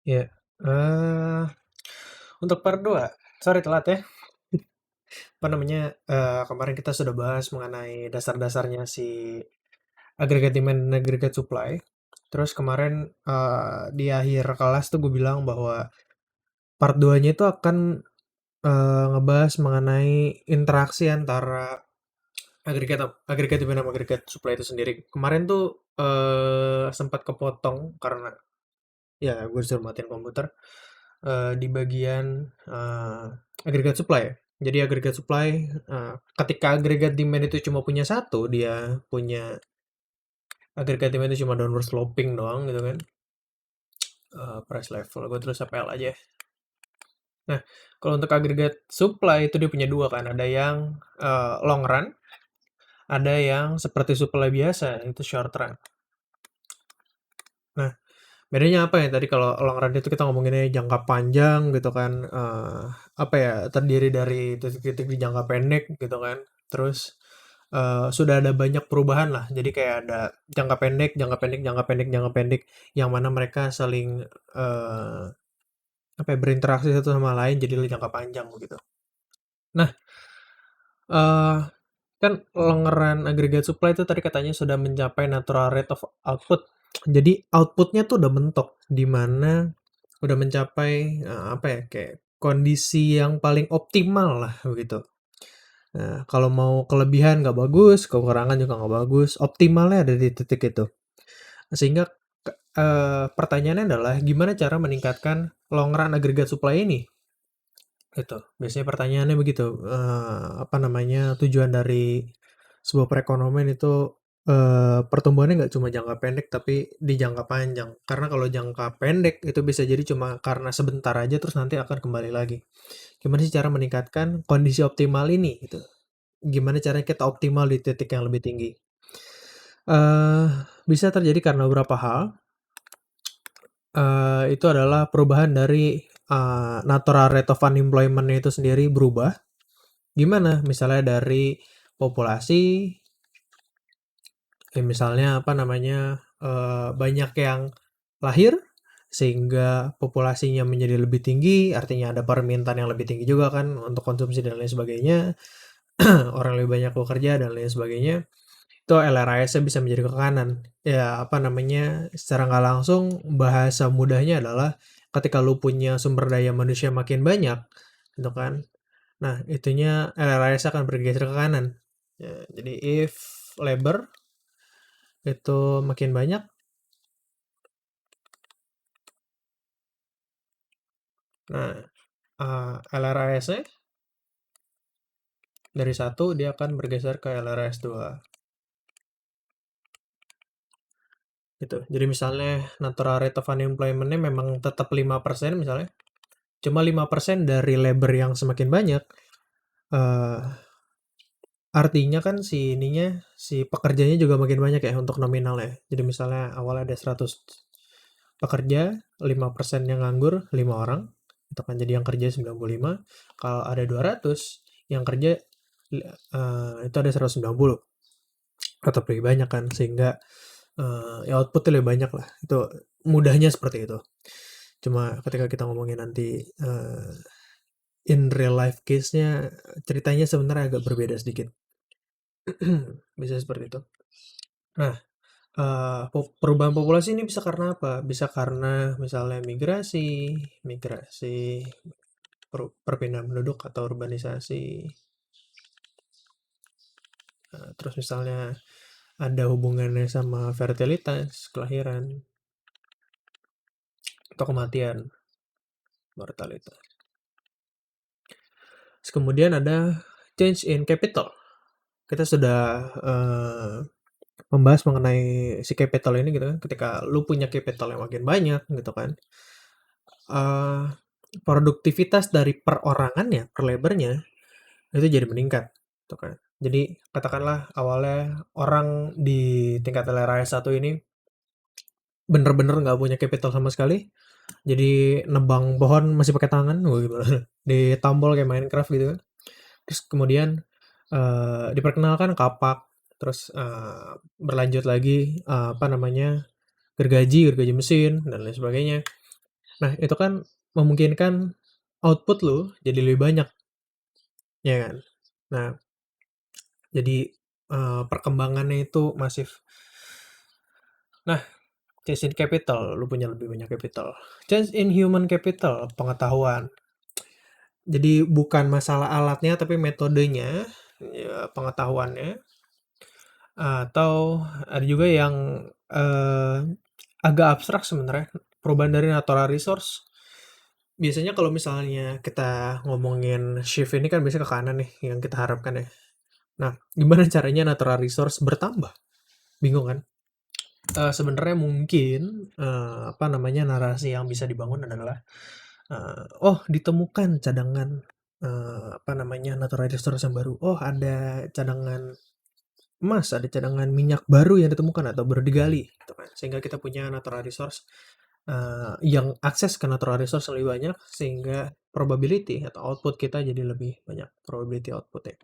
Ya, eee, untuk part 2, sorry telat ya. Apa namanya, kemarin kita sudah bahas mengenai dasar-dasarnya si agregat demand dan agregat supply. Terus kemarin, di akhir kelas tuh gue bilang bahwa part 2-nya itu akan, ngebahas mengenai interaksi antara agregat demand sama agregat supply itu sendiri. Kemarin tuh, sempat kepotong karena ya gue disuruh matiin komputer. Di bagian agregat supply ya. Jadi agregat supply, ketika agregat demand itu cuma punya satu, dia punya agregat demand itu cuma downward sloping doang gitu kan. Price level, gue terus APL aja ya. Nah, kalau untuk agregat supply itu dia punya dua kan, ada yang long run, ada yang seperti supply biasa, itu short run. Nah, bedanya apa ya tadi kalau long run itu kita ngomonginnya jangka panjang gitu kan, apa ya, terdiri dari titik-titik di jangka pendek gitu kan. Terus, sudah ada banyak perubahan lah. Jadi kayak ada jangka pendek, jangka pendek, jangka pendek, jangka pendek, yang mana mereka saling, eee, apa ya, berinteraksi satu sama lain jadi jangka panjang begitu. Nah, eee, kan longeran agregat supply itu tadi katanya sudah mencapai natural rate of output. Jadi outputnya tuh udah mentok, di mana udah mencapai, apa ya, kayak kondisi yang paling optimal lah begitu. Nah, kalau mau kelebihan nggak bagus, kekurangan juga nggak bagus, optimalnya ada di titik itu. Sehingga pertanyaannya adalah gimana cara meningkatkan long run agregat supply ini? Gitu. Biasanya pertanyaannya begitu, apa namanya, tujuan dari sebuah perekonomian itu, pertumbuhannya nggak cuma jangka pendek, tapi di jangka panjang. Karena kalau jangka pendek itu bisa jadi cuma karena sebentar aja terus nanti akan kembali lagi. Gimana sih cara meningkatkan kondisi optimal ini gitu? Gimana caranya kita optimal di titik yang lebih tinggi? Eee, Bisa terjadi karena beberapa hal, itu adalah perubahan dari, natural rate of unemployment-nya itu sendiri berubah. Gimana? Misalnya dari populasi, misalnya apa namanya, banyak yang lahir, sehingga populasinya menjadi lebih tinggi, artinya ada permintaan yang lebih tinggi juga kan untuk konsumsi dan lain sebagainya, orang lebih banyak bekerja dan lain sebagainya, itu LRAS-nya bisa menjadi ke kanan. Ya, apa namanya, secara nggak langsung bahasa mudahnya adalah ketika lu punya sumber daya manusia makin banyak, gitu kan. Nah, itunya LRAS akan bergeser ke kanan. Ya, jadi if labor itu makin banyak, nah LRAS-nya dari satu dia akan bergeser ke LRAS 2 gitu. Jadi misalnya natural rate of unemployment-nya memang tetap 5% misalnya, cuma 5% dari labor yang semakin banyak, eh, artinya kan si pekerjanya juga makin banyak ya untuk nominalnya. Jadi misalnya awalnya ada 100 pekerja, 5% yang nganggur, 5 orang. Itu kan jadi yang kerja 95. Kalau ada 200, yang kerja itu ada 190. Tetap lebih banyak kan, sehingga ya outputnya lebih banyak lah. Itu mudahnya seperti itu. Cuma ketika kita ngomongin nanti in real life case-nya, ceritanya sebenarnya agak berbeda sedikit. Bisa seperti itu. Nah, perubahan populasi ini bisa karena apa? Bisa karena misalnya migrasi, migrasi, perpindahan penduduk atau urbanisasi. Terus misalnya ada hubungannya sama fertilitas, kelahiran, atau kematian, mortalitas. Terus kemudian ada change in capital. Kita sudah membahas mengenai si capital ini gitu kan. Ketika lu punya capital yang makin banyak gitu kan, eh, produktivitas dari perorangannya, per labornya itu jadi meningkat, gitu kan. Jadi katakanlah awalnya orang di tingkat LRS 1 ini bener-bener nggak punya capital sama sekali, jadi nebang pohon masih pakai tangan, wah gimana? Ditambol kayak Minecraft gitu kan. Terus kemudian diperkenalkan kapak, terus berlanjut lagi apa namanya gergaji, gergaji mesin dan lain sebagainya. Nah, itu kan memungkinkan output lu jadi lebih banyak, ya kan? Nah, jadi, perkembangannya itu masif. Nah, change in capital, lu punya lebih banyak capital. Change in human capital, pengetahuan. Jadi bukan masalah alatnya tapi metodenya, ya pengetahuannya, atau ada juga yang, eee, agak abstrak sebenarnya, perubahan dari natural resource. Biasanya kalau misalnya kita ngomongin shift ini kan biasanya ke kanan nih yang kita harapkan ya. Nah, gimana caranya natural resource bertambah? Bingung kan? Sebenarnya mungkin, apa namanya, narasi yang bisa dibangun adalah, "Oh, ditemukan cadangan, apa namanya, natural resource yang baru. Oh, ada cadangan emas, ada cadangan minyak baru yang ditemukan atau baru digali," gitu kan. Sehingga kita punya natural resource, yang akses ke natural resource lebih banyak, sehingga probability atau output kita jadi lebih banyak, probability output-nya.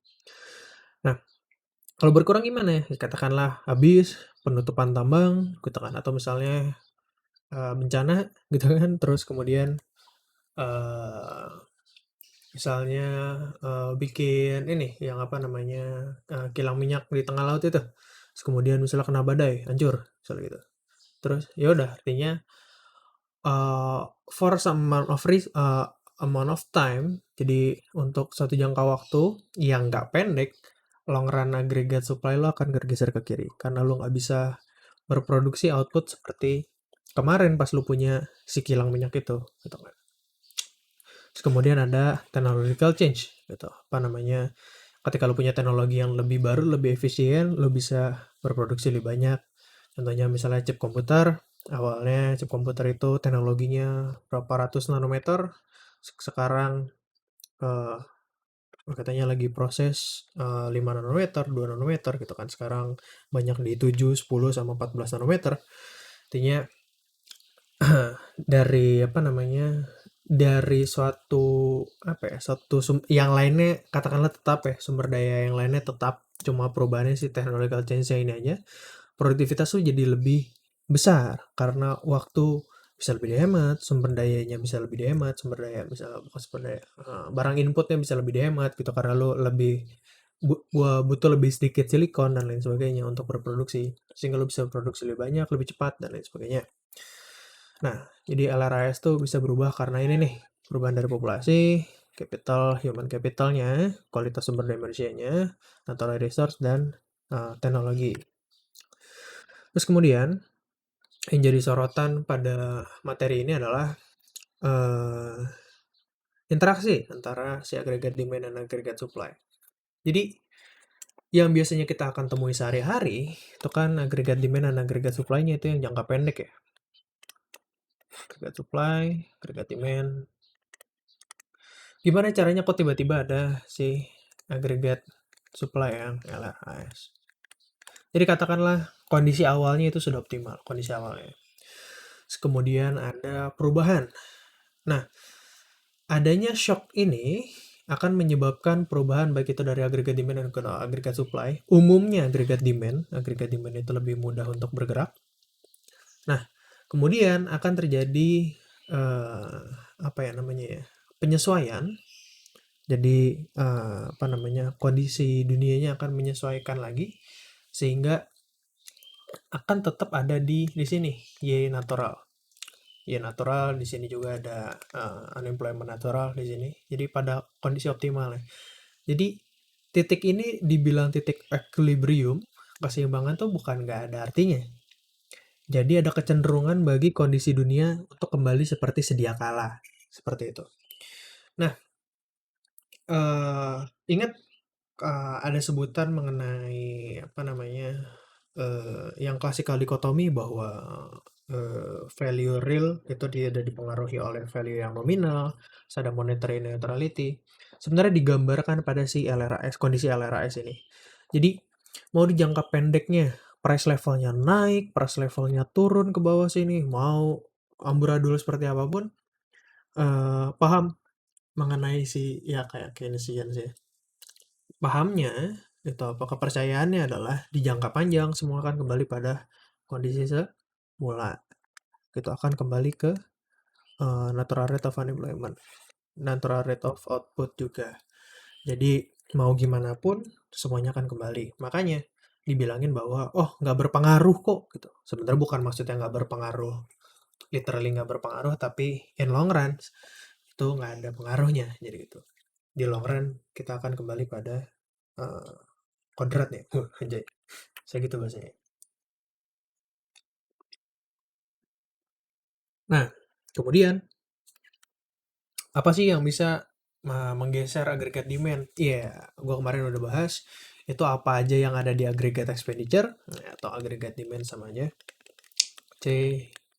Nah, kalau berkurang gimana ya? Ya katakanlah habis penutupan tambang gitu kan, atau misalnya, bencana gitu kan, terus kemudian, eee, misalnya, bikin ini yang apa namanya, kilang minyak di tengah laut itu, terus kemudian misalnya kena badai, hancur, misalnya gitu. Terus ya udah artinya, for some amount of time, jadi untuk suatu jangka waktu yang nggak pendek, long run aggregate supply lo akan bergeser ke kiri, karena lo nggak bisa berproduksi output seperti kemarin pas lu punya si kilang minyak itu, gitu kan. Terus kemudian ada technological change, gitu. Apa namanya, ketika lu punya teknologi yang lebih baru, lebih efisien, lu bisa berproduksi lebih banyak. Contohnya misalnya chip komputer, awalnya chip komputer itu teknologinya berapa ratus nanometer, sekarang eh, katanya lagi proses 5 nanometer, 2 nanometer gitu kan. Sekarang banyak di 7, 10, sama 14 nanometer. Artinya dari apa namanya, dari suatu apa ya, suatu yang lainnya katakanlah tetap ya, sumber daya yang lainnya tetap, cuma perubahannya si technological change-nya ini aja, produktivitas tuh jadi lebih besar karena waktu bisa lebih dihemat, sumber dayanya bisa lebih dihemat, sumber daya misalnya bukan sumber daya, barang inputnya bisa lebih dihemat gitu karena lo lebih butuh lebih sedikit silikon dan lain sebagainya untuk berproduksi, sehingga lo bisa produksi lebih banyak, lebih cepat dan lain sebagainya. Nah, jadi LRAS tuh bisa berubah karena ini nih, perubahan dari populasi, capital, human capitalnya, kualitas sumber daya manusianya, natural resource, dan teknologi. Terus kemudian, yang jadi sorotan pada materi ini adalah eh, interaksi antara si agregat demand dan agregat supply. Jadi, yang biasanya kita akan temui sehari-hari, itu kan agregat demand dan agregat supply-nya itu yang jangka pendek ya. Agregat supply, agregat demand. Gimana caranya kok tiba-tiba ada si agregat supply yang LRAS? Jadi katakanlah kondisi awalnya itu sudah optimal, kondisi awalnya. Terus kemudian ada perubahan. Nah, adanya shock ini akan menyebabkan perubahan baik itu dari agregat demand dan ke agregat supply. Umumnya agregat demand itu lebih mudah untuk bergerak. Nah, kemudian akan terjadi apa ya namanya ya? Penyesuaian. Jadi apa namanya? Kondisi dunianya akan menyesuaikan lagi sehingga akan tetap ada di sini Y natural. Y natural di sini juga ada unemployment natural di sini. Jadi pada kondisi optimal ya. Jadi titik ini dibilang titik equilibrium, keseimbangan tuh bukan nggak ada artinya. Jadi ada kecenderungan bagi kondisi dunia untuk kembali seperti sedia kala. Seperti itu. Nah, ingat ada sebutan mengenai apa namanya, yang klasikal dikotomi bahwa value real itu tidak dipengaruhi oleh value yang nominal, ada monetary neutrality. Sebenarnya digambarkan pada si LRAS, kondisi LRAS ini. Jadi mau di jangka pendeknya price levelnya naik, price levelnya turun ke bawah sini, mau amburadul seperti apapun, paham mengenai si ya kayak Keynesian sih. Pahamnya itu apa kepercayaannya adalah di jangka panjang semua akan kembali pada kondisi semula. Itu akan kembali ke natural rate of unemployment, natural rate of output juga. Jadi mau gimana pun semuanya akan kembali. Makanya dibilangin bahwa oh nggak berpengaruh kok gitu. Sebenarnya bukan maksudnya nggak berpengaruh, literally nggak berpengaruh, tapi in long run itu nggak ada pengaruhnya. Jadi gitu. Di long run kita akan kembali pada uh, kodratnya. Anjay. Saya gitu bahasanya. Nah, kemudian apa sih yang bisa menggeser agregat demand? Iya, gua kemarin udah bahas itu apa aja yang ada di agregat expenditure atau agregat demand sama aja. C,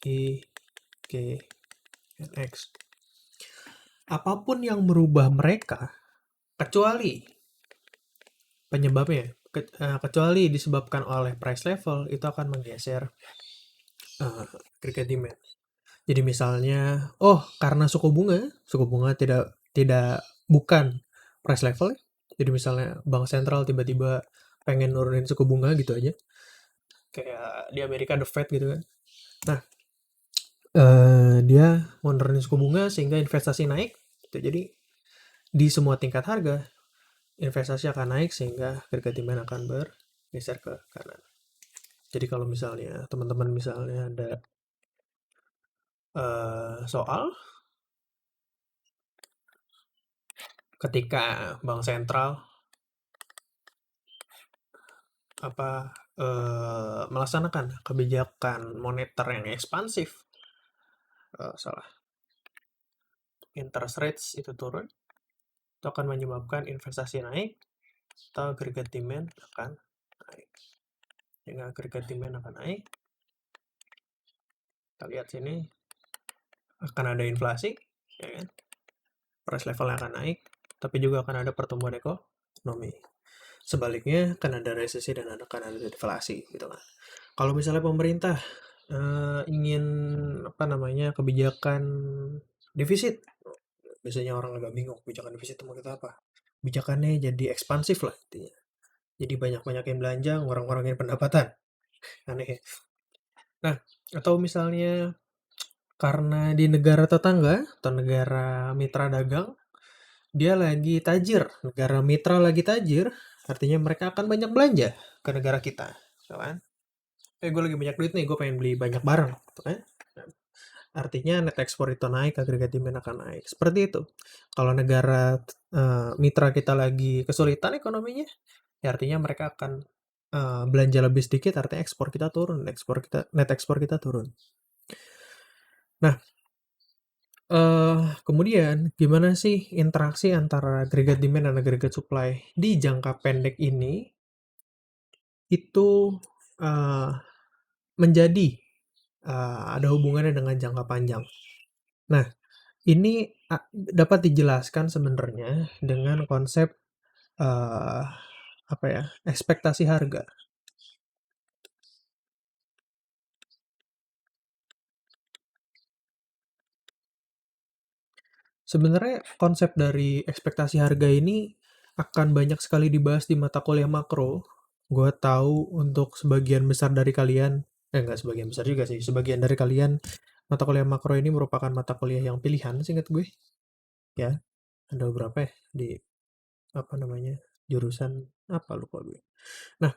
I, G, dan X. Apapun yang merubah mereka, kecuali penyebabnya, kecuali disebabkan oleh price level, itu akan menggeser agregat demand. Jadi misalnya, oh karena suku bunga tidak bukan price level ya. Jadi misalnya bank sentral tiba-tiba pengen nurunin suku bunga gitu aja. Kayak di Amerika The Fed gitu kan. Nah, dia mau nurunin suku bunga sehingga investasi naik. Gitu. Jadi di semua tingkat harga investasi akan naik sehingga harga demand akan bergeser ke kanan. Jadi kalau misalnya teman-teman misalnya ada soal ketika bank sentral melaksanakan kebijakan moneter yang ekspansif, salah, interest rates itu turun, itu akan menyebabkan investasi naik atau agregat demand akan naik. Dengan agregat demand akan naik, kita lihat sini akan ada inflasi, ya kan? Price levelnya akan naik, tapi juga akan ada pertumbuhan ekonomi. Sebaliknya akan ada resesi dan akan ada deflasi gitu kan. Kalau misalnya pemerintah ingin apa namanya kebijakan defisit, biasanya orang agak bingung kebijakan defisit itu maksudnya apa. Kebijakannya jadi ekspansif lah intinya. Jadi banyak-banyakin belanja, ngurang-ngurangin pendapatan. Aneh ya. Nah, atau misalnya karena di negara tetangga atau negara mitra dagang, dia lagi tajir, negara mitra lagi tajir, artinya mereka akan banyak belanja ke negara kita, so kan? Gue lagi banyak duit nih, gue pengen beli banyak barang, gitu kan? Artinya net ekspor itu naik, agregat demand akan naik. Seperti itu. Kalau negara mitra kita lagi kesulitan ekonominya, ya artinya mereka akan belanja lebih sedikit, artinya ekspor kita turun, net ekspor kita turun. Nah, kemudian gimana sih interaksi antara agregat demand dan agregat supply di jangka pendek ini itu uh, menjadi ada hubungannya dengan jangka panjang. Nah, ini dapat dijelaskan sebenarnya dengan konsep uh, apa ya, ekspektasi harga. Sebenarnya konsep dari ekspektasi harga ini akan banyak sekali dibahas di mata kuliah makro. Gue tahu untuk sebagian besar dari kalian, nggak sebagian besar juga sih, sebagian dari kalian mata kuliah makro ini merupakan mata kuliah yang pilihan, seingat gue. Ya, ada beberapa ya di apa namanya jurusan apa lupa gue. Nah,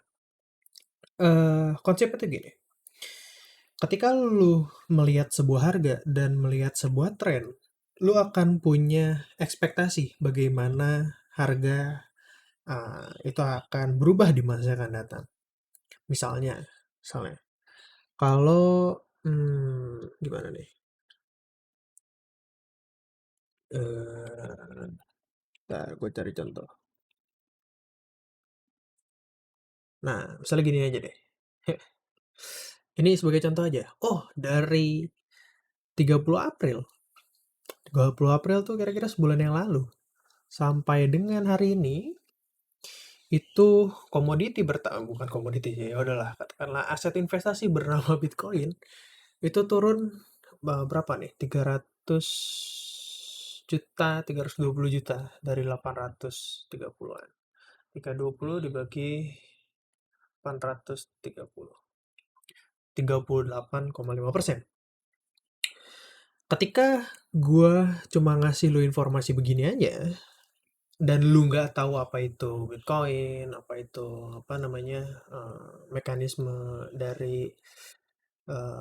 konsepnya tuh gini. Ketika lu melihat sebuah harga dan melihat sebuah tren, lu akan punya ekspektasi bagaimana harga itu akan berubah di masa yang akan datang. Misalnya, kalau gimana nih? Gue cari contoh. Nah, misalnya gini aja deh. Ini sebagai contoh aja. Oh, dari 30 April. 30 April tuh kira-kira sebulan yang lalu. Sampai dengan hari ini, itu komoditi bukan komoditi ya udahlah katakanlah aset investasi bernama Bitcoin itu turun berapa nih 300 juta 320 juta dari 830-an 320 dibagi 830 38,5%. Ketika gua cuma ngasih lu informasi begini aja, dan lu nggak tahu apa itu Bitcoin, apa itu, apa namanya, mekanisme dari,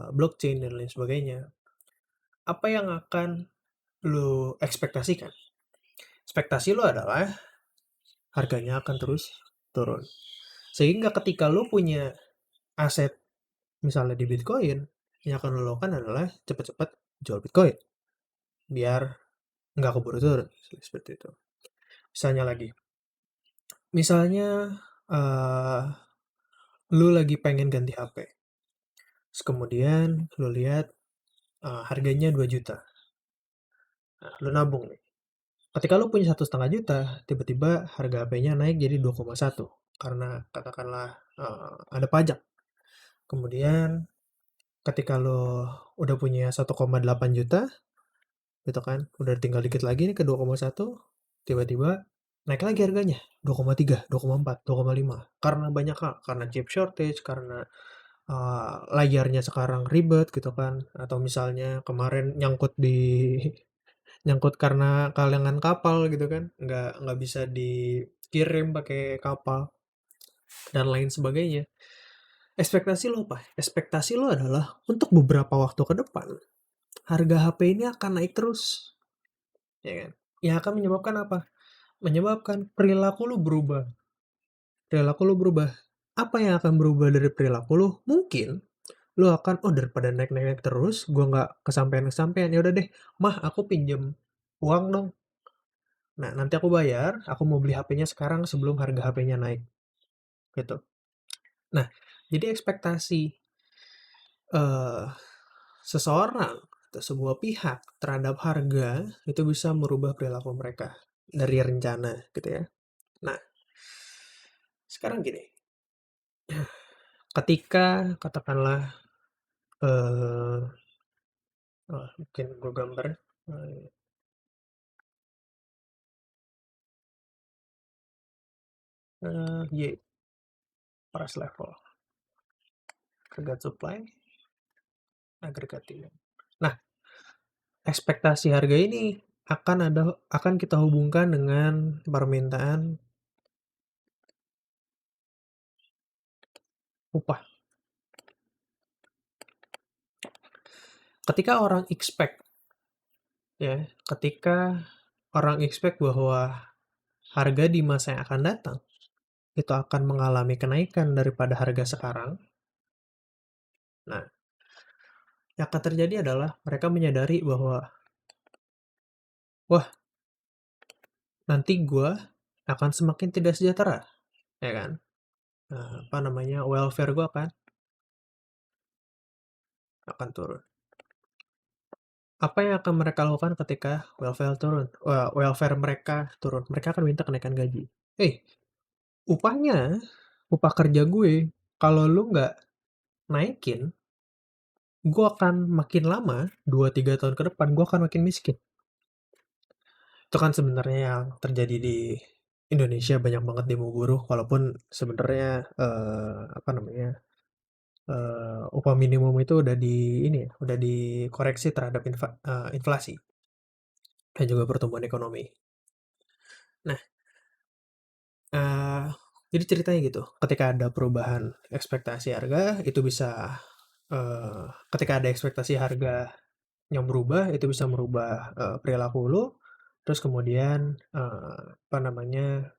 blockchain dan lain sebagainya, apa yang akan lu ekspektasikan? Ekspektasi lu adalah harganya akan terus turun. Sehingga ketika lu punya aset misalnya di Bitcoin, yang akan lu lakukan adalah cepat-cepat jual Bitcoin biar nggak keburu turun, seperti itu. Misalnya lagi, misalnya eh, lu lagi pengen ganti HP, terus kemudian lu lihat harganya 2 juta. Nah, lu nabung nih. Ketika lu punya 1,5 juta, tiba-tiba harga HP-nya naik jadi 2,1 karena katakanlah ada pajak. Kemudian ketika lu udah punya 1,8 juta, gitu kan, udah tinggal dikit lagi nih ke 2,1, tiba-tiba naik lagi harganya 2,3, 2,4, 2,5 karena banyak hal, karena chip shortage, karena layarnya sekarang ribet gitu kan, atau misalnya kemarin nyangkut di nyangkut karena kalangan kapal gitu kan, nggak bisa dikirim pakai kapal dan lain sebagainya. Ekspektasi lo apa? Ekspektasi lo adalah untuk beberapa waktu ke depan harga HP ini akan naik terus, ya kan? Yang akan menyebabkan apa? Menyebabkan perilaku lu berubah. Perilaku lu berubah. Apa yang akan berubah dari perilaku lu? Mungkin lu akan, oh daripada naik-naik terus, gua nggak kesampean-kesampean, ya udah deh, mah aku pinjem uang dong. Nah, nanti aku bayar, aku mau beli HP-nya sekarang sebelum harga HP-nya naik, gitu. Nah, jadi ekspektasi eh seseorang atau sebuah pihak terhadap harga itu bisa merubah perilaku mereka dari rencana, gitu ya. Nah, sekarang gini, ketika katakanlah eh mungkin gue gambar Y price level, agregat supply, agregat demand. Nah, ekspektasi harga ini akan kita hubungkan dengan permintaan upah. Ketika orang expect, ya, ketika orang expect bahwa harga di masa yang akan datang itu akan mengalami kenaikan daripada harga sekarang. Nah, yang akan terjadi adalah mereka menyadari bahwa, wah, nanti gue akan semakin tidak sejahtera, ya kan? Apa namanya, welfare gue akan turun. Apa yang akan mereka lakukan ketika welfare turun? Welfare mereka turun. Mereka akan minta kenaikan gaji. Upahnya, upah kerja gue, kalau lu nggak naikin, gue akan makin lama, 2-3 tahun ke depan, gue akan makin miskin. Itu kan sebenarnya yang terjadi di Indonesia, banyak banget demo buruh, walaupun sebenarnya apa namanya, upah minimum itu udah ini ya, udah dikoreksi terhadap inflasi dan juga pertumbuhan ekonomi. Nah, jadi ceritanya gitu, ketika ada perubahan ekspektasi harga, itu bisa, ketika ada ekspektasi harga yang berubah, itu bisa merubah perilaku lu. Terus kemudian, apa namanya,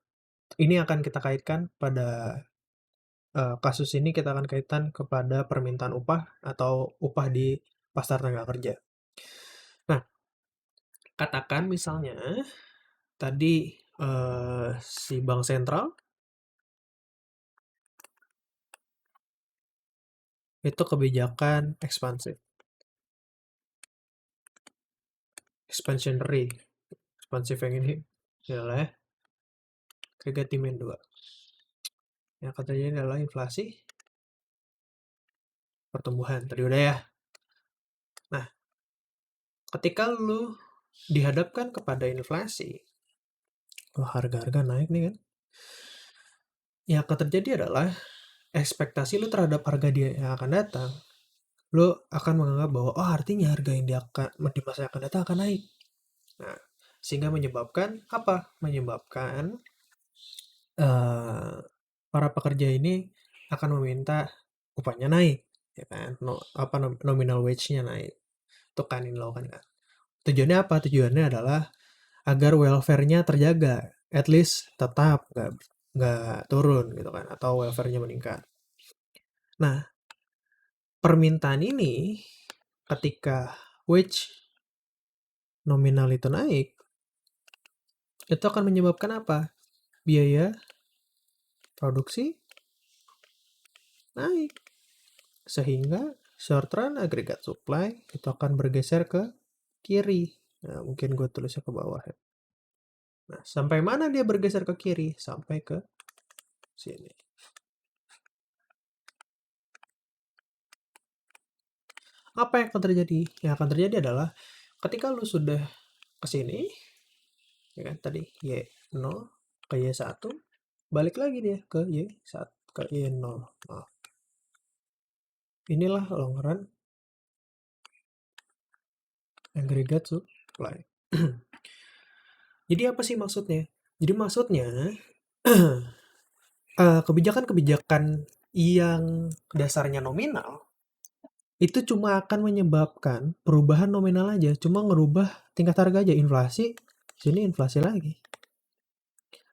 ini akan kita kaitkan pada kasus ini kita akan kaitkan kepada permintaan upah atau upah di pasar tenaga kerja. Nah, katakan misalnya tadi si bank sentral itu kebijakan ekspansif, expansionary, ekspansif yang ini adalah agregat demand 2. Yang akan terjadi adalah inflasi, pertumbuhan. Tadi udah ya. Nah, ketika lu dihadapkan kepada inflasi, wah harga-harga naik nih kan. Yang akan terjadi adalah ekspektasi lu terhadap harga dia yang akan datang lo akan menganggap bahwa oh artinya harga yang di masa yang akan datang akan naik. Nah, sehingga menyebabkan apa? Menyebabkan eh, para pekerja ini akan meminta upahnya naik, ya kan? Nominal wage-nya naik. Itu kan yang dilakukan kan. Tujuannya apa? Tujuannya adalah agar welfare-nya terjaga, at least tetap nggak turun gitu kan, atau welfare-nya meningkat. Nah, permintaan ini ketika wage nominal itu naik, itu akan menyebabkan apa? Biaya produksi naik. Sehingga short run aggregate supply itu akan bergeser ke kiri. Nah, mungkin gue tulisnya ke bawah ya. Nah, sampai mana dia bergeser ke kiri? Sampai ke sini. Apa yang akan terjadi? Yang akan terjadi adalah ketika lu sudah ke sini, ya kan tadi Y0 ke Y1, balik lagi dia ke Y1 ke Y0. Nah, inilah long run aggregate supply. Jadi apa sih maksudnya? Jadi maksudnya kebijakan-kebijakan yang dasarnya nominal itu cuma akan menyebabkan perubahan nominal aja, cuma ngerubah tingkat harga aja, inflasi, sini inflasi lagi.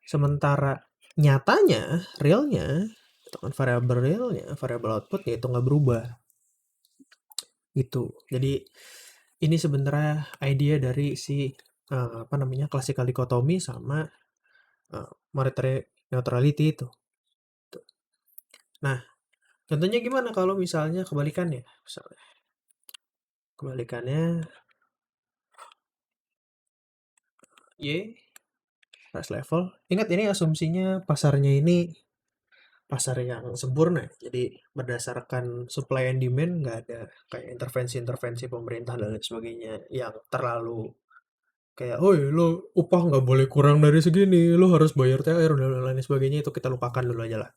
Sementara nyatanya, realnya, itu kan variabel realnya, variabel outputnya itu nggak berubah. Gitu. Jadi ini sebenarnya idea dari si classical dichotomy sama monetary neutrality itu. Nah, contohnya gimana kalau misalnya kebalikannya? Misalnya, kebalikannya Y price level. Ingat ini asumsinya pasarnya ini pasar yang sempurna. Jadi berdasarkan supply and demand nggak ada kayak intervensi-intervensi pemerintah dan lain sebagainya yang terlalu kayak, oh lo upah nggak boleh kurang dari segini, lo harus bayar THR dan lain sebagainya, itu kita lupakan dulu aja lah.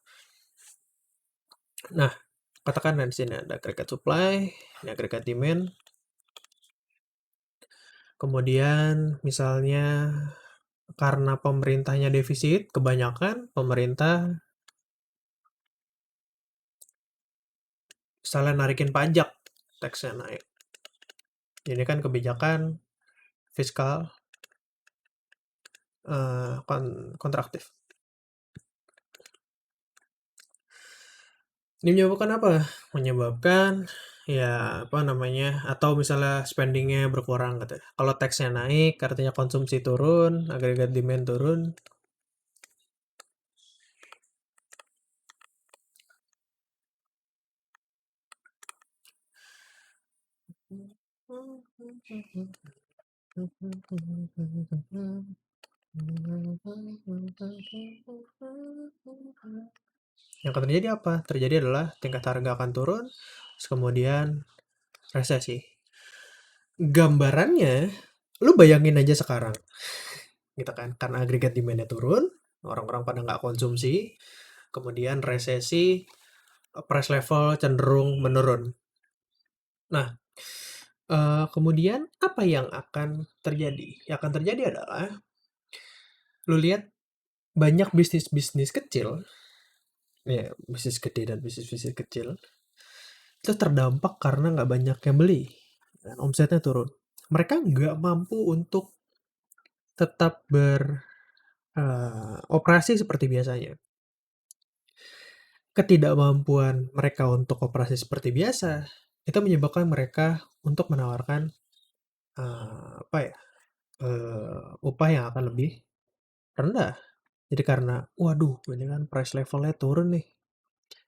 Nah, katakan di sini ada aggregate supply, ini aggregate demand. Kemudian misalnya karena pemerintahnya defisit, kebanyakan pemerintah misalnya narikin pajak, taxnya naik. Ini kan kebijakan fiskal kontraktif. Ini menyebabkan apa? Menyebabkan ya apa namanya, atau misalnya spendingnya berkurang gitu ya. Kalau taxnya naik artinya konsumsi turun, agregat demand turun. Yang akan terjadi apa? Terjadi adalah tingkat harga akan turun, terus kemudian resesi. Gambarannya, lu bayangin aja sekarang, gitu kan? Karena agregat demand-nya turun, orang-orang pada nggak konsumsi, kemudian resesi, price level cenderung menurun. Nah, kemudian apa yang akan terjadi? Yang akan terjadi adalah, lu lihat banyak bisnis-bisnis kecil, ya bisnis gede dan bisnis-bisnis kecil, itu terdampak karena nggak banyak yang beli, dan omsetnya turun. Mereka nggak mampu untuk tetap beroperasi seperti biasanya. Ketidakmampuan mereka untuk operasi seperti biasa, itu menyebabkan mereka untuk menawarkan apa ya, upah yang akan lebih rendah. Jadi karena, waduh ini kan price levelnya turun nih,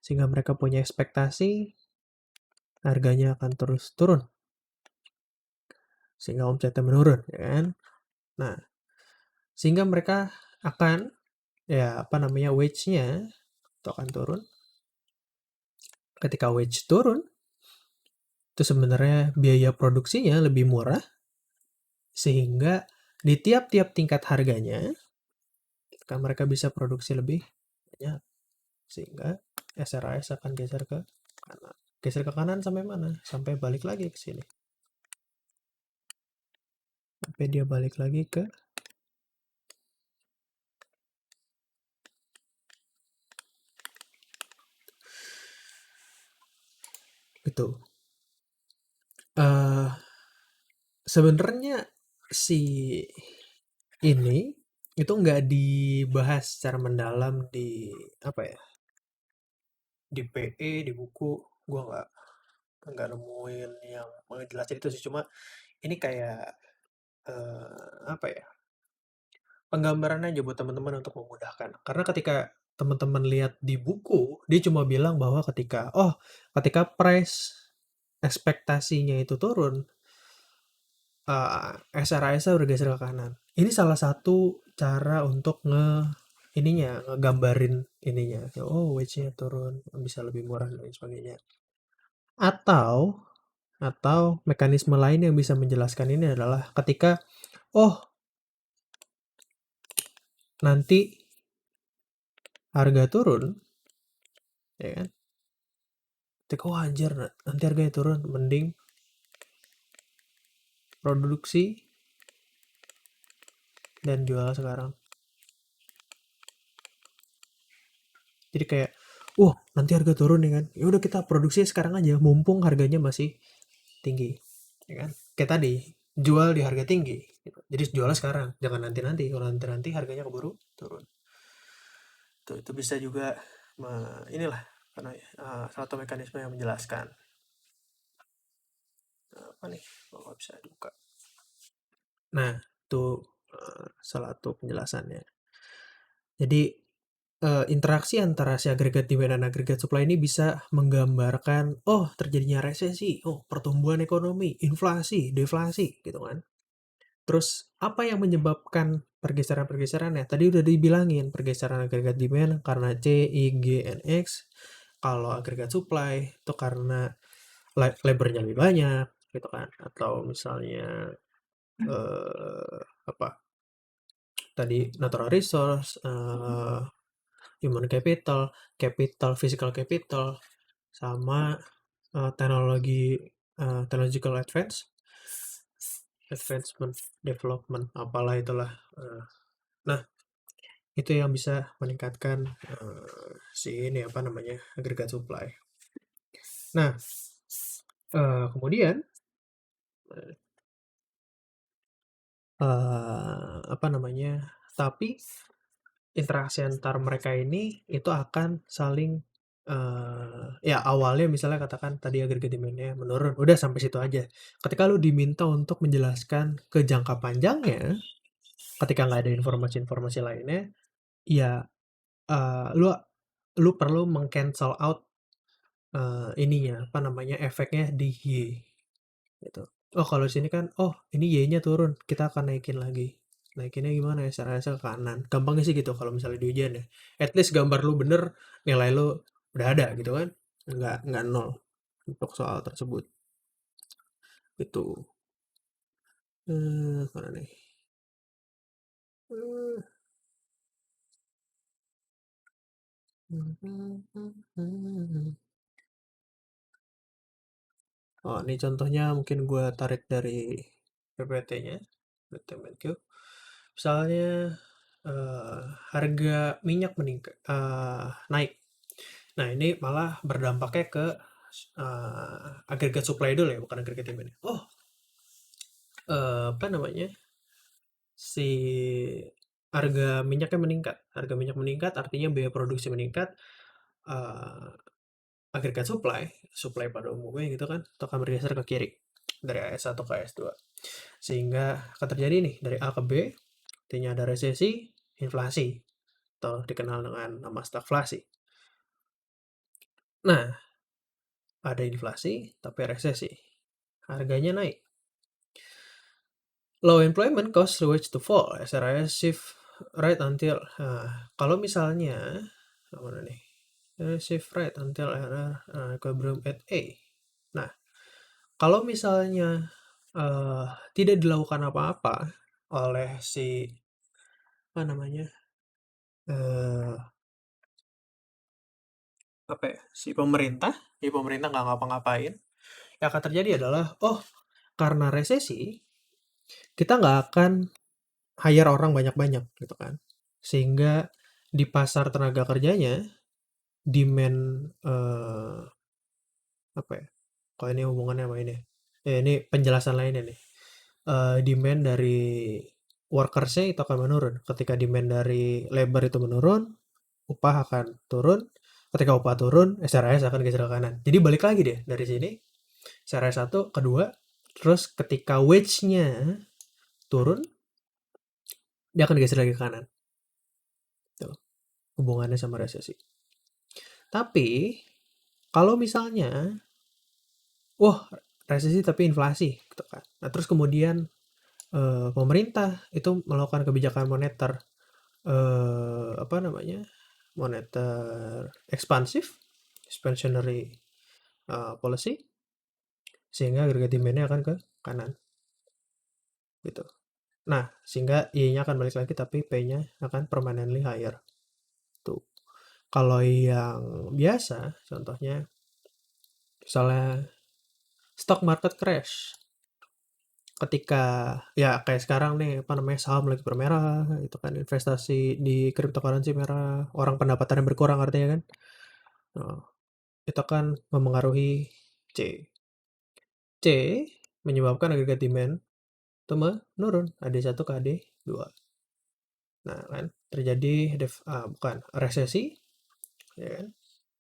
sehingga mereka punya ekspektasi harganya akan terus turun, sehingga omsetnya menurun, ya kan? Nah, sehingga mereka akan, ya apa namanya, wage-nya itu akan turun. Ketika wage turun, itu sebenarnya biaya produksinya lebih murah, sehingga di tiap-tiap tingkat harganya kan mereka bisa produksi lebih banyak, sehingga SRAS akan geser ke kanan. Geser ke kanan sampai mana? Sampai balik lagi ke sini. Sampai dia balik lagi ke itu. Eh sebenarnya si ini itu nggak dibahas secara mendalam di apa ya? Di PE, di buku. Gua nggak nemuin yang ngejelasin itu sih. Cuma ini kayak apa ya? Penggambaran aja buat teman-teman untuk memudahkan. Karena ketika teman-teman lihat di buku, dia cuma bilang bahwa ketika price ekspektasinya itu turun, SRAS-nya bergeser ke kanan. Ini salah satu cara untuk ngegambarin ininya. Oh, wage-nya turun, bisa lebih murah dan lain sebagainya. Atau atau mekanisme lain yang bisa menjelaskan ini adalah ketika oh, nanti harga turun, ya kan? Ketika oh anjir, nanti harganya turun, mending produksi dan jual sekarang. Jadi kayak, nanti harga turun nih kan. Ya udah kita produksi sekarang aja, mumpung harganya masih tinggi, ya kan? Kayak tadi, jual di harga tinggi. Gitu. Jadi jualnya sekarang, jangan nanti-nanti. Kalau nanti-nanti harganya keburu turun. Tuh, itu bisa juga inilah karena salah satu mekanisme yang menjelaskan. Apa nih? Kalau bisa buka. Nah, itu salah satu penjelasannya. Jadi interaksi antara si agregat demand dan agregat supply ini bisa menggambarkan, oh terjadinya resesi, oh pertumbuhan ekonomi, inflasi, deflasi, gitu kan. Terus apa yang menyebabkan pergeseran-pergeserannya? Tadi udah dibilangin pergeseran agregat demand karena C, I, G, N, X. Kalau agregat supply itu karena labornya lebih banyak, gitu kan. Atau misalnya apa? Tadi natural resource, human capital, physical capital, sama teknologi technological advancement, development, apalah itulah. Nah, itu yang bisa meningkatkan si ini apa namanya agregat supply. Nah, kemudian apa namanya? Tapi interaksi antar mereka ini itu akan saling ya awalnya misalnya katakan tadi agregat demand-nya menurun, udah sampai situ aja. Ketika lu diminta untuk menjelaskan ke jangka panjangnya, ketika nggak ada informasi-informasi lainnya, ya lu lu perlu meng-cancel out ininya apa namanya efeknya di Y gitu. Oh kalau sini kan, oh ini Y-nya turun, kita akan naikin lagi. Naikinnya gimana ya? Cara ke kanan. Gampangnya sih gitu kalau misalnya di ujian ya. At least gambar lu bener, nilai lu udah ada gitu kan. Nggak nol untuk soal tersebut. Itu. Mana nih? Oh, ini contohnya mungkin gue tarik dari PPT-nya. PPT. Misalnya eh, harga minyak naik. Nah, ini malah berdampaknya ke agregat supply dulu ya, bukan agregat demand. Oh, apa namanya? Si harga minyaknya meningkat. Harga minyak meningkat artinya biaya produksi meningkat. eh, Agregat supply pada umumnya gitu kan, itu akan bergeser ke kiri dari AS1 ke AS2. Sehingga akan terjadi nih dari A ke B, artinya ada resesi, inflasi, atau dikenal dengan nama stagflasi. Nah, ada inflasi tapi resesi. Harganya naik. Low employment cause the wage to fall. SRIS shift right until kalau misalnya mana nih? Shift right until equilibrium at A. Nah, kalau misalnya tidak dilakukan apa-apa oleh si apa namanya apa ya, si pemerintah nggak ngapa-ngapain, yang akan terjadi adalah, oh, karena resesi, kita nggak akan hire orang banyak-banyak gitu kan. Sehingga di pasar tenaga kerjanya, demand, apa ya, kalau ini hubungannya sama ini, ini penjelasan lainnya nih. Demand dari workers-nya itu akan menurun. Ketika demand dari labor itu menurun, upah akan turun. Ketika upah turun, SRAS akan geser ke kanan. Jadi balik lagi deh dari sini, SRAS satu, kedua, terus ketika wage-nya turun, dia akan geser lagi ke kanan. Tuh, hubungannya sama resesi. Tapi, kalau misalnya, wah, resesi tapi inflasi, gitu kan. Nah, terus kemudian pemerintah itu melakukan kebijakan moneter, apa namanya, moneter ekspansif, expansionary policy, sehingga agregat demand-nya akan ke kanan, gitu. Nah, sehingga Y-nya akan balik lagi tapi P-nya akan permanently higher. Tuh. Kalau yang biasa, contohnya misalnya stock market crash. Ketika ya kayak sekarang nih, apa namanya, saham lagi bermerah, itu kan investasi di cryptocurrency merah, orang pendapatannya berkurang artinya kan. Nah, itu kan mempengaruhi C. C menyebabkan agregat demand itu menurun, AD1 ke AD2. Nah, kan terjadi bukan resesi, ya kan?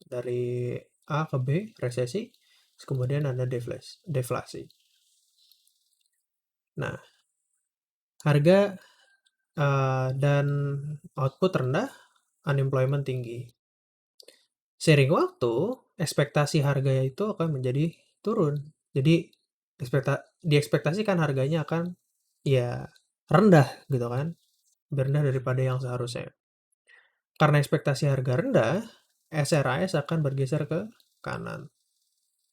Dari A ke B resesi, terus kemudian ada deflasi. Nah, harga dan output rendah, unemployment tinggi. Seiring waktu, ekspektasi harganya itu akan menjadi turun. Jadi diekspektasikan harganya akan ya rendah gitu kan, lebih rendah daripada yang seharusnya. Karena ekspektasi harga rendah, SRAS akan bergeser ke kanan.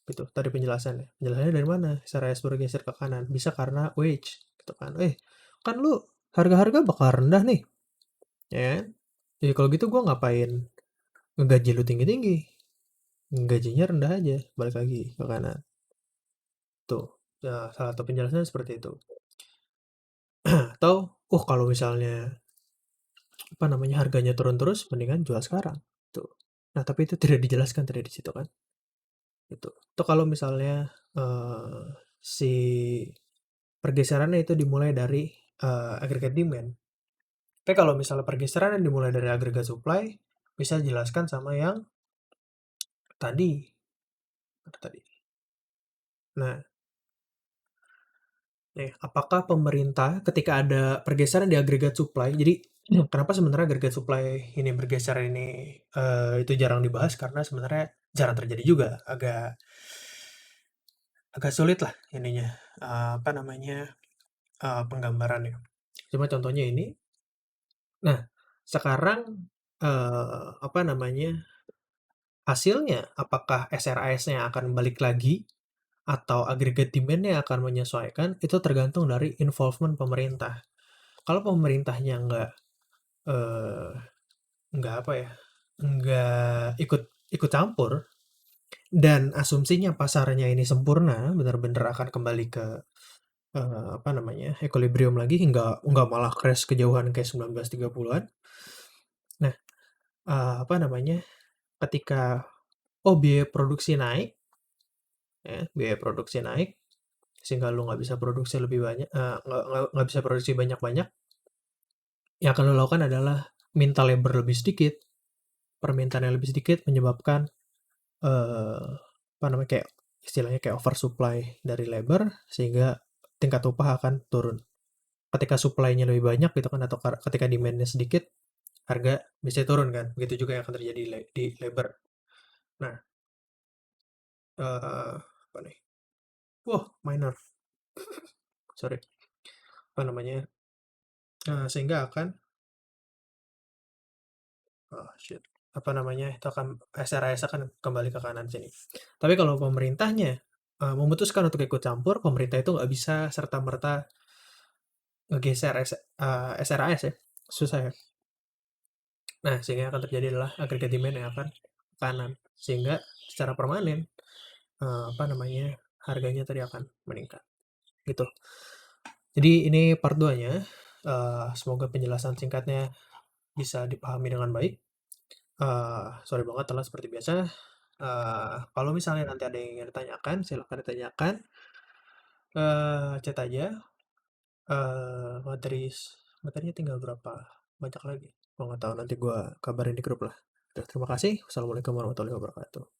Gitu, tadi penjelasannya. Penjelasannya dari mana SRAS bergeser ke kanan? Bisa karena wage, gitu kan. Kan lu harga-harga bakal rendah nih, ya kan? Jadi kalau gitu gua ngapain ngegaji lu tinggi-tinggi? Gajinya rendah aja, balik lagi ke kanan. Tuh, ya, salah satu penjelasannya seperti itu. Atau, kalau misalnya apa namanya harganya turun terus, mendingan jual sekarang. Tuh. Nah, tapi itu tidak dijelaskan tadi di situ kan. Itu kalau misalnya si pergeserannya itu dimulai dari agregat demand. Tapi kalau misalnya pergeseran yang dimulai dari agregat supply, bisa dijelaskan sama yang tadi. Apa tadi? Nah, nih, apakah pemerintah ketika ada pergeseran di agregat supply, jadi kenapa sebenarnya agregat supply ini bergeser ini itu jarang dibahas karena sebenarnya jarang terjadi juga, agak agak sulit lah ininya, apa namanya, penggambarannya. Cuma contohnya ini. Nah, sekarang apa namanya, hasilnya apakah SRAS-nya akan balik lagi atau agregat demand-nya akan menyesuaikan, itu tergantung dari involvement pemerintah. Kalau pemerintahnya eee, nggak apa ya, nggak ikut ikut campur dan asumsinya pasarnya ini sempurna, benar-benar akan kembali ke, apa namanya, equilibrium lagi, nggak malah crash kejauhan kayak 1930-an. Nah, apa namanya, ketika, biaya produksi naik, ya, biaya produksi naik, sehingga lu nggak bisa produksi lebih banyak, nggak bisa produksi banyak-banyak, yang akan lo lakukan adalah minta labor lebih sedikit. Permintaan yang lebih sedikit menyebabkan, apa namanya, kayak istilahnya kayak oversupply dari labor, sehingga tingkat upah akan turun. Ketika supply-nya lebih banyak gitu kan, atau ketika demand-nya sedikit, harga bisa turun kan. Begitu juga yang akan terjadi di labor. Nah, apa nih? Wah, minor, sorry. Apa namanya, sehingga akan, oh shit, apa namanya, itu akan SRAS akan kembali ke kanan sini. Tapi kalau pemerintahnya memutuskan untuk ikut campur, pemerintah itu nggak bisa serta-merta ngegeser SRAS ya, susah ya. Nah, sehingga akan terjadi adalah agregat demand yang akan tekanan, sehingga secara permanen, apa namanya, harganya tadi akan meningkat, gitu. Jadi ini part 2-nya, semoga penjelasan singkatnya bisa dipahami dengan baik. Sorry banget telat seperti biasa. Kalau misalnya nanti ada yang ingin ditanyakan, silahkan ditanyakan, chat aja, materinya tinggal berapa banyak lagi? Gua nggak tahu, nanti gua kabarin di grup lah. Terima kasih. Wassalamualaikum warahmatullahi wabarakatuh.